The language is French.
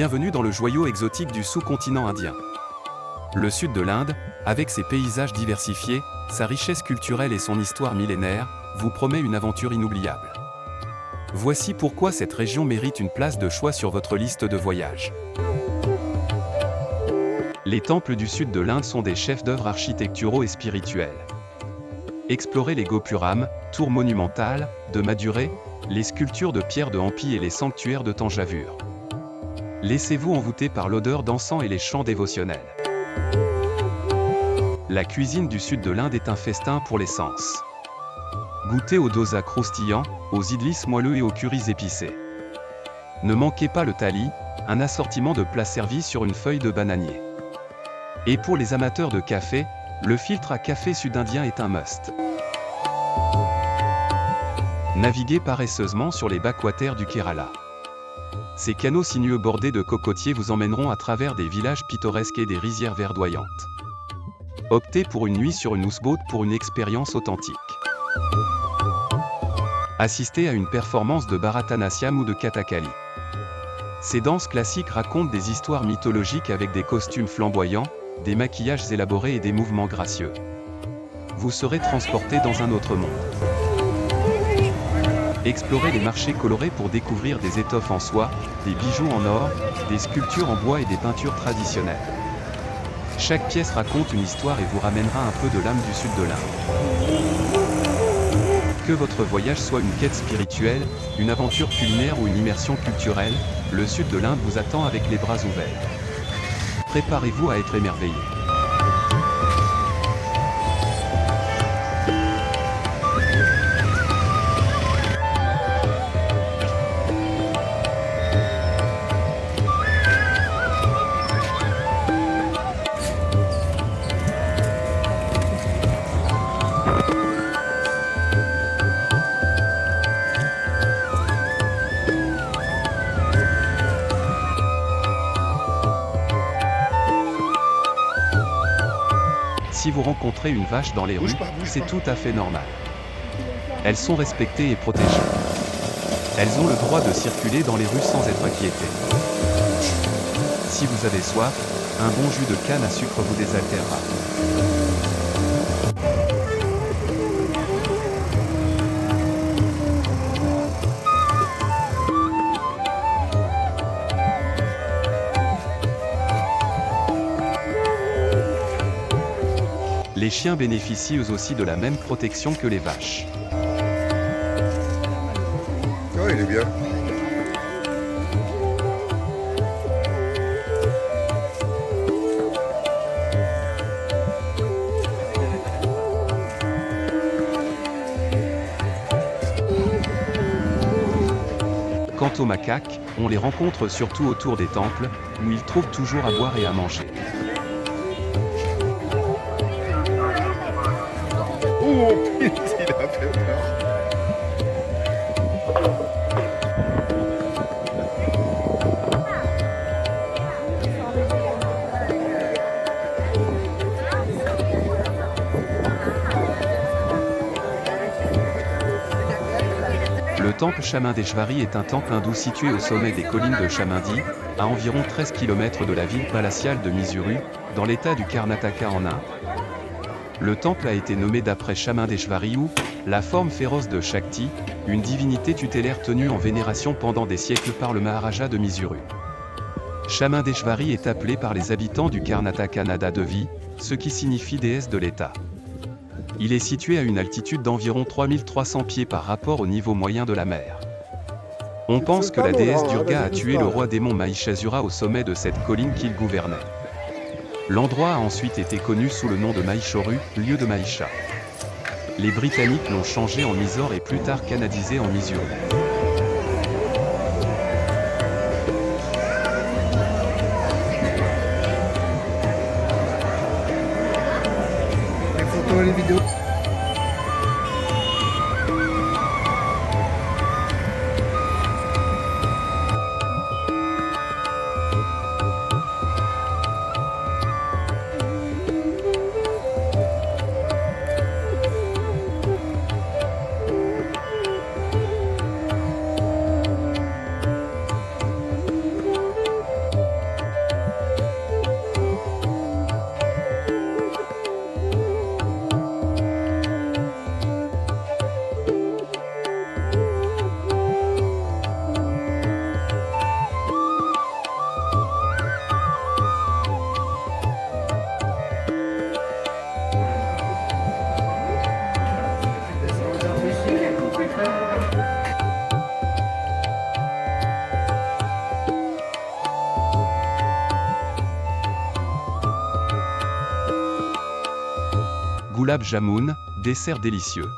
Bienvenue dans le joyau exotique du sous-continent indien. Le sud de l'Inde, avec ses paysages diversifiés, sa richesse culturelle et son histoire millénaire, vous promet une aventure inoubliable. Voici pourquoi cette région mérite une place de choix sur votre liste de voyages. Les temples du sud de l'Inde sont des chefs-d'œuvre architecturaux et spirituels. Explorez les Gopuram, tours monumentales, de Madurai, les sculptures de pierre de Hampi et les sanctuaires de Thanjavur. Laissez-vous envoûter par l'odeur d'encens et les chants dévotionnels. La cuisine du sud de l'Inde est un festin pour les sens. Goûtez aux dosas croustillants, aux idlis moelleux et aux currys épicés. Ne manquez pas le thali, un assortiment de plats servis sur une feuille de bananier. Et pour les amateurs de café, le filtre à café sud-indien est un must. Naviguez paresseusement sur les backwaters du Kerala. Ces canaux sinueux bordés de cocotiers vous emmèneront à travers des villages pittoresques et des rizières verdoyantes. Optez pour une nuit sur une houseboat pour une expérience authentique. Assistez à une performance de Bharatanatyam ou de Kathakali. Ces danses classiques racontent des histoires mythologiques avec des costumes flamboyants, des maquillages élaborés et des mouvements gracieux. Vous serez transporté dans un autre monde. Explorez les marchés colorés pour découvrir des étoffes en soie, des bijoux en or, des sculptures en bois et des peintures traditionnelles. Chaque pièce raconte une histoire et vous ramènera un peu de l'âme du sud de l'Inde. Que votre voyage soit une quête spirituelle, une aventure culinaire ou une immersion culturelle, le sud de l'Inde vous attend avec les bras ouverts. Préparez-vous à être émerveillé. Si vous rencontrez une vache dans les rues, c'est tout à fait normal. Elles sont respectées et protégées. Elles ont le droit de circuler dans les rues sans être inquiétées. Si vous avez soif, un bon jus de canne à sucre vous désaltérera. Les chiens bénéficient eux aussi de la même protection que les vaches. Oh, il est bien. Quant aux macaques, on les rencontre surtout autour des temples, où ils trouvent toujours à boire et à manger. Oh, il a fait peur. Le temple Chamundeshwari est un temple hindou situé au sommet des collines de Chamundi, à environ 13 km de la ville palatiale de Mysuru, dans l'état du Karnataka en Inde. Le temple a été nommé d'après Chamundeshwari ou la forme féroce de Shakti, une divinité tutélaire tenue en vénération pendant des siècles par le Maharaja de Mysuru. Chamundeshwari est appelé par les habitants du Karnataka Nada Devi, ce qui signifie déesse de l'État. Il est situé à une altitude d'environ 3300 pieds par rapport au niveau moyen de la mer. On pense que la déesse Durga a tué le roi démon Mahishasura au sommet de cette colline qu'il gouvernait. L'endroit a ensuite été connu sous le nom de Mahishoru, lieu de Mahisha. Les Britanniques l'ont changé en Mysore et plus tard canadisé en Mysuru. Les photos et les vidéos. Gulab jamun, dessert délicieux.